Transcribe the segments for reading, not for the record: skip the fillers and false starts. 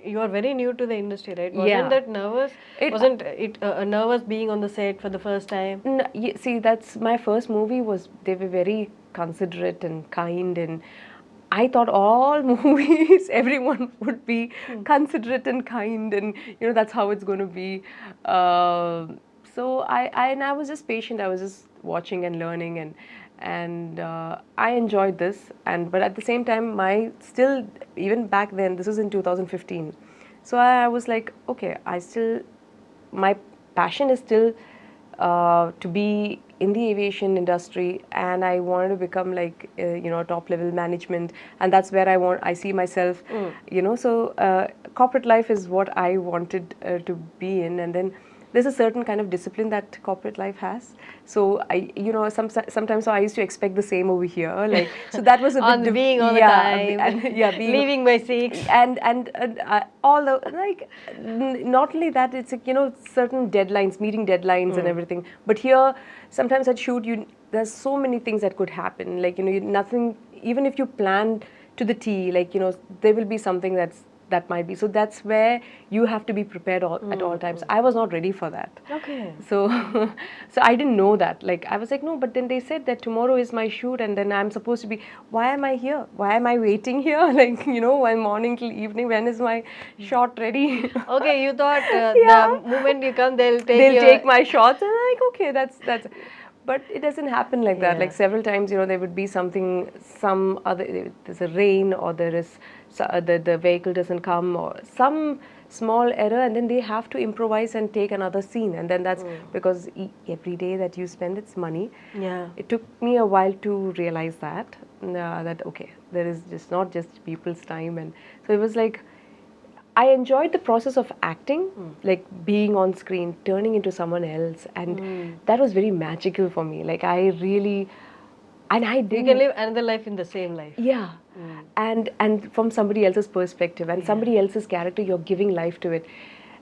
you are very new to the industry, right? Yeah. Wasn't that nervous? Wasn't it nervous being on the set for the first time? See, that's my first movie. They were very considerate and kind, and I thought all movies, everyone would be considerate and kind, and that's how it's going to be. So I was just patient. I was just watching and learning, and I enjoyed this. But at the same time, even back then, this was in 2015. So I was like, okay, my passion is still to be in the aviation industry, and I wanted to become like top level management, and that's where I see myself. So corporate life is what I wanted to be in, and then there's a certain kind of discipline that corporate life has. So sometimes I used to expect the same over here, like, so that was a bit being on the time, and leaving by 6, and all the, like, not only that, it's like, certain deadlines, meeting deadlines and everything. But here, sometimes at shoot, there's so many things that could happen. Like, nothing, even if you plan to the T, like, there will be something that might be. So that's where you have to be prepared at all times. I was not ready for that. Okay. So so I didn't know that. Like, I was like, no, but then they said that tomorrow is my shoot, and then I'm supposed to be, why am I here? Why am I waiting here? Like, one morning till evening, when is my shot ready? Okay, you thought the moment you come, they'll take my shots, and I'm like, okay, that's but it doesn't happen like that. Like, several times, there would be some other, there's a rain, or there is the vehicle doesn't come, or some small error, and then they have to improvise and take another scene, and then that's because every day that you spend, it's money. Yeah. It took me a while to realize that okay, there is just not just people's time, and so it was like, I enjoyed the process of acting, like being on screen, turning into someone else, and that was very magical for me. Like, I really, and I did. You can live another life in the same life. Yeah, and from somebody else's perspective and somebody else's character, you're giving life to it,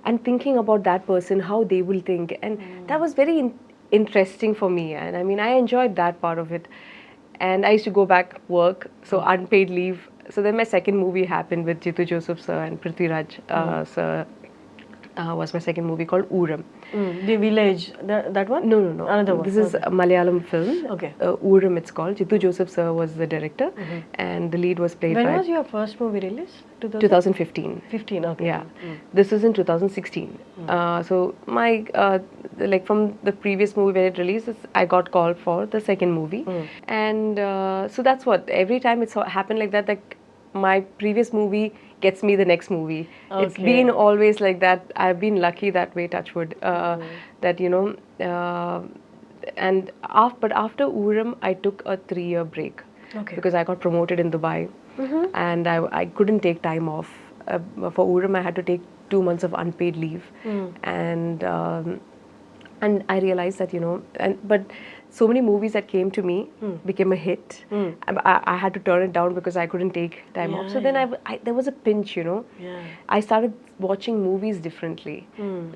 and thinking about that person, how they will think, and that was very interesting for me. And I mean, I enjoyed that part of it, and I used to go back work, so unpaid leave. So then my second movie happened with Jitu Joseph sir and Prithviraj sir. Was my second movie called Ooram. The village, that one? No. Another one. This is a Malayalam film. Okay. Ooram, it's called. Jitu Joseph sir was the director, and the lead was played by... When was your first movie released? 2015. 15, okay. Yeah. This was in 2016. So my, like, from the previous movie when it released, I got called for the second movie. And so that's what, every time it's happened like that, like, my previous movie gets me the next movie. Okay. It's been always like that. I've been lucky that way, touch wood, that, and but after Ooram, I took a 3-year break. Okay. Because I got promoted in Dubai, and I couldn't take time off. For Ooram, I had to take 2 months of unpaid leave, and I realized that, but so many movies that came to me became a hit. I had to turn it down because I couldn't take time off. So then there was a pinch, I started watching movies differently,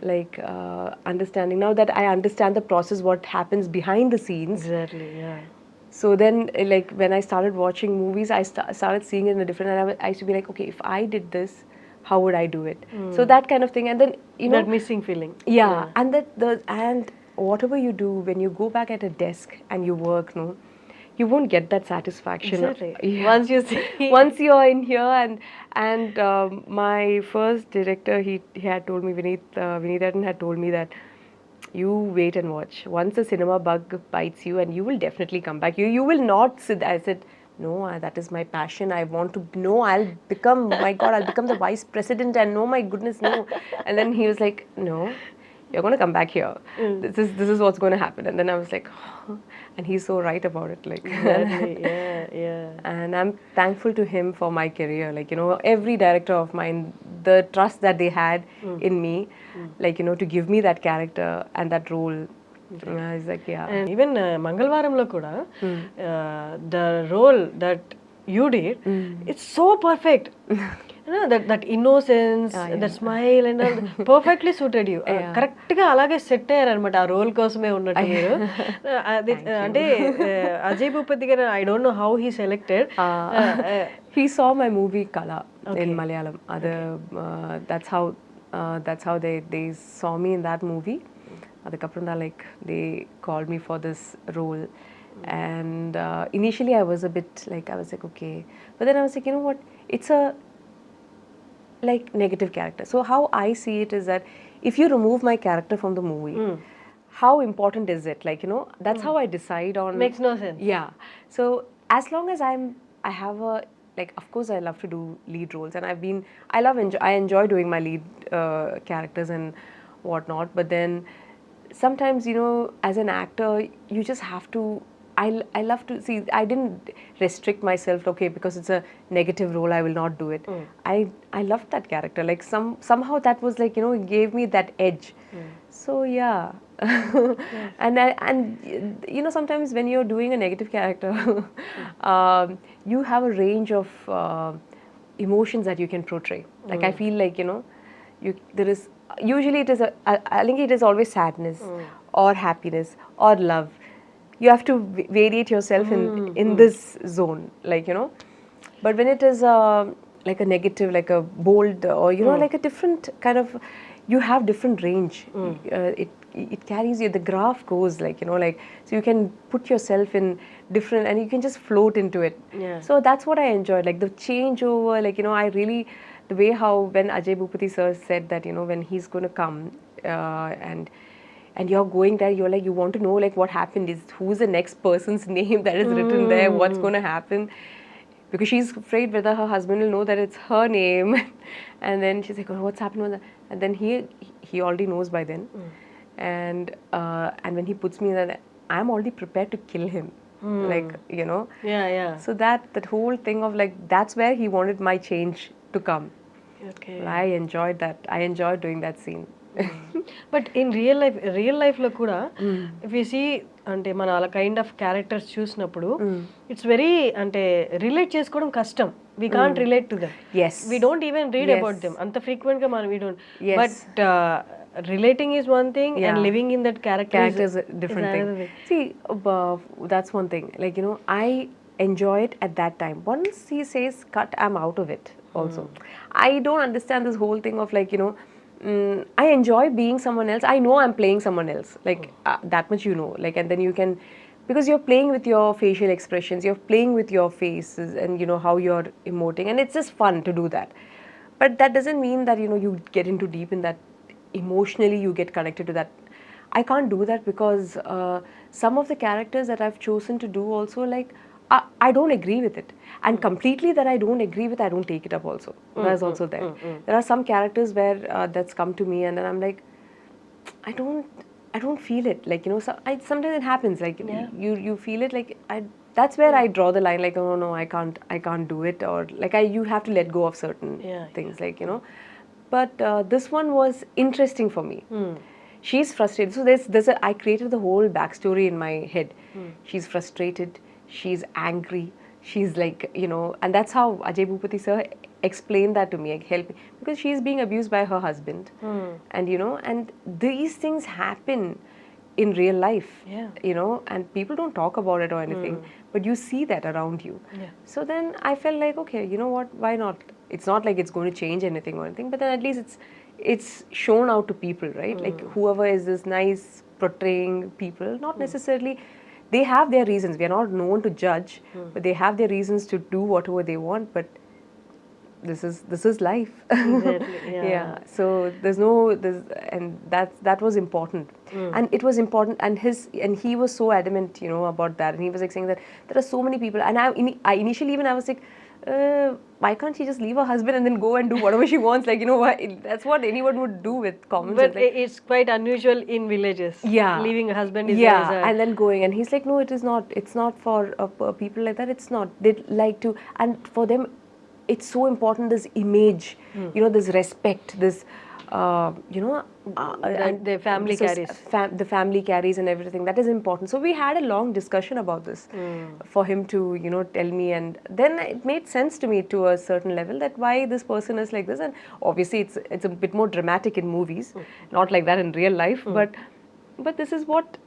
like understanding, now that I understand the process, what happens behind the scenes. Exactly, yeah. So then, like, when I started watching movies, I started seeing it in a different, and I used to be like, okay, if I did this, how would I do it? So that kind of thing, and then that missing feeling. Yeah, and and whatever you do, when you go back at a desk and you work, you won't get that satisfaction. Exactly. Yeah. Once you see, once you're in here, and my first director, he had told me, Vineethan had told me that, you wait and watch. Once the cinema bug bites you, and you will definitely come back. You will not sit. I said, no, that is my passion. I want to know. I'll become, my God, I'll become the vice president, and no, my goodness, no. And then he was like, no, you're going to come back here. This is what's going to happen. And then I was like, oh. And he's so right about it. Like, yeah. And I'm thankful to him for my career. Like, every director of mine, the trust that they had in me, like, to give me that character and that role. It's like, yeah. And even Mangalavaramlo kuda, the role that you did, it's so perfect. that innocence, that smile and all perfectly suited you. Correct గా అలాగే set అయ్యారనమాట ఆ role కోసమే ఉన్నట్టు మీరు. అది అంటే అజయ్ భూపతి గారు I don't know how he selected. He saw my movie Kala in Malayalam. That's how they saw me in that movie. Adukapram like they called me for this role. And initially I was a bit like, I was like, okay, but then I was like, you know what, it's a like negative character. So how I see it is that if you remove my character from the movie, how important is it? Like, you know, that's how I decide on. Makes no sense. Yeah. So as long as I have a, like, of course I love to do lead roles, and I enjoy doing my lead characters and whatnot. But then sometimes, you know, as an actor, you just have to. I love to see. I didn't restrict myself. Okay, because it's a negative role, I will not do it. I loved that character. Like somehow that was like, you know, it gave me that edge. So yeah. And you know, sometimes when you're doing a negative character, you have a range of emotions that you can portray. Like I feel like, you know, there is usually it is I think it is always sadness or happiness or love. You have to variate yourself in this zone, like, you know. But when it is like a negative, like a bold, or you know, like a different kind of, you have different range. It carries you. The graph goes like, you know, like, so you can put yourself in different, and you can just float into it. So that's what I enjoyed, like the changeover. Like, you know, I really, the way how when Ajay Bhupati sir said that, you know, when he's going to come and you're going there, you're like, you want to know like what happened, is who's the next person's name that is written there, what's going to happen, because she's afraid whether her husband will know that it's her name. And then she's like, oh, what's happened with that? And then he already knows by then. And when he puts me there, I'm already prepared to kill him. Like, you know. So that whole thing of like, that's where he wanted my change to come. Okay. I enjoyed that. I enjoyed doing that scene. But in real లైఫ్లో కూడా if you see అంటే మన అలా kind of characters చూసినప్పుడు it's very అంటే relate చేసుకోవడం కష్టం. We can't relate to them. We don't even read about them అంత ఫ్రీక్వెంట్ గా మనం we don't. But relating is one thing, and living in that character is a different thing. See, that's one thing. Like, you know, I enjoy it at that time. Once he says cut, I'm out of it also. I don't understand this whole thing of like, you know, I enjoy being someone else. I know I'm playing someone else. Like that much, you know. Like, and then you can, because you're playing with your facial expressions, you're playing with your faces, and you know how you're emoting, and it's just fun to do that. But that doesn't mean that, you know, you get into deep in that. Emotionally you get connected to that. I can't do that because some of the characters that I've chosen to do also, like I don't agree with it, and completely that I don't agree with, I don't take it up also. That's also there. There are some characters where that's come to me, and then I'm like, I don't feel it, like, you know. So sometimes it happens, like you feel it, like that's where I draw the line, like, oh no, I can't do it, or like you have to let go of certain things, like, you know. But this one was interesting for me. She's frustrated. So I created the whole backstory in my head. She's frustrated. She's angry. She's like, you know, and that's how Ajay Bhupati sir explained that to me, like, help me, because she's being abused by her husband. And, you know, and these things happen in real life, you know, and people don't talk about it or anything, but you see that around you. So then I felt like, okay, you know what, why not? It's not like it's going to change anything or anything, but then at least it's shown out to people, right? Like whoever is this nice portraying people, not necessarily, they have their reasons. We are not known to judge, but they have their reasons to do whatever they want. But this is life. Exactly, yeah. So and that was important. And it was important, and he was so adamant, you know, about that. And he was like saying that there are so many people, and I initially even I was like, why can't she just leave her husband and then go and do whatever she wants? Like, you know, that's what anyone would do with common sense. But it's quite unusual in villages. Leaving a husband is and then going, and he's like, no, it is not. It's not for people like that. It's not. They like to, and for them, it's so important, this image, you know, this respect, this you know, That the family carries. The family carries and everything. That is important. So we had a long discussion about this for him to, you know, tell me, and then it made sense to me to a certain level that why this person is like this. And obviously it's a bit more dramatic in movies, not like that in real life, but this is what,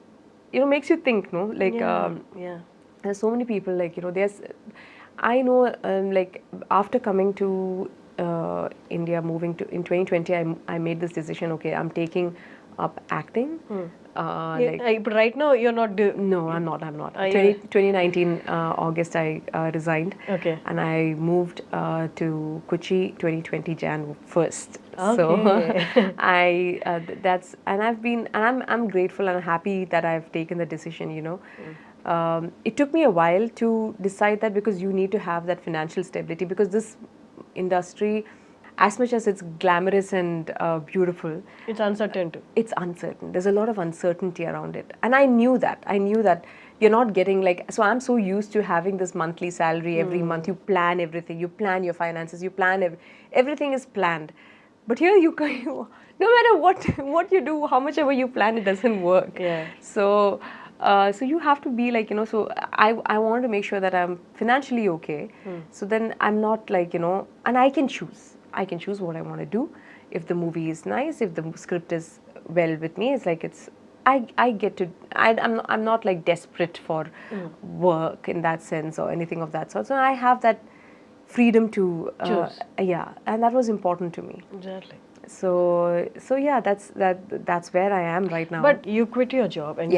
you know, makes you think, no, like Yeah. there's so many people, like, you know, there's, I know, like after coming to India, moving to in 2020, I made this decision. Okay, I'm taking up acting. Like But right now you're not no, I'm not. I'm not. Are you- 2019 August, I resigned. Okay. And I moved to Kochi 2020 Jan 1st. So Okay. that's, and I've been, and I'm grateful and happy that I've taken the decision. You know, it took me a while to decide that, because you need to have that financial stability, because this industry, as much as it's glamorous and beautiful, It's uncertain too. it's uncertain. There's a lot of uncertainty around it, and I knew that you're not getting, like, so I'm so used to having this monthly salary every month. You plan everything, you plan your finances, you plan everything is planned. But here no matter what you do, how much ever you plan, it doesn't work. Yeah. So you have to be like, you know, so I wanted to make sure that I'm financially okay. So then I'm not like, you know, and I can choose what I want to do. If the movie is nice, if the script is well with me, it's like I get to, I'm not like desperate for work in that sense or anything of that sort. So I have that freedom to Choose. yeah, and that was important to me. Exactly. So yeah, that's where I am right now. But you quit your job and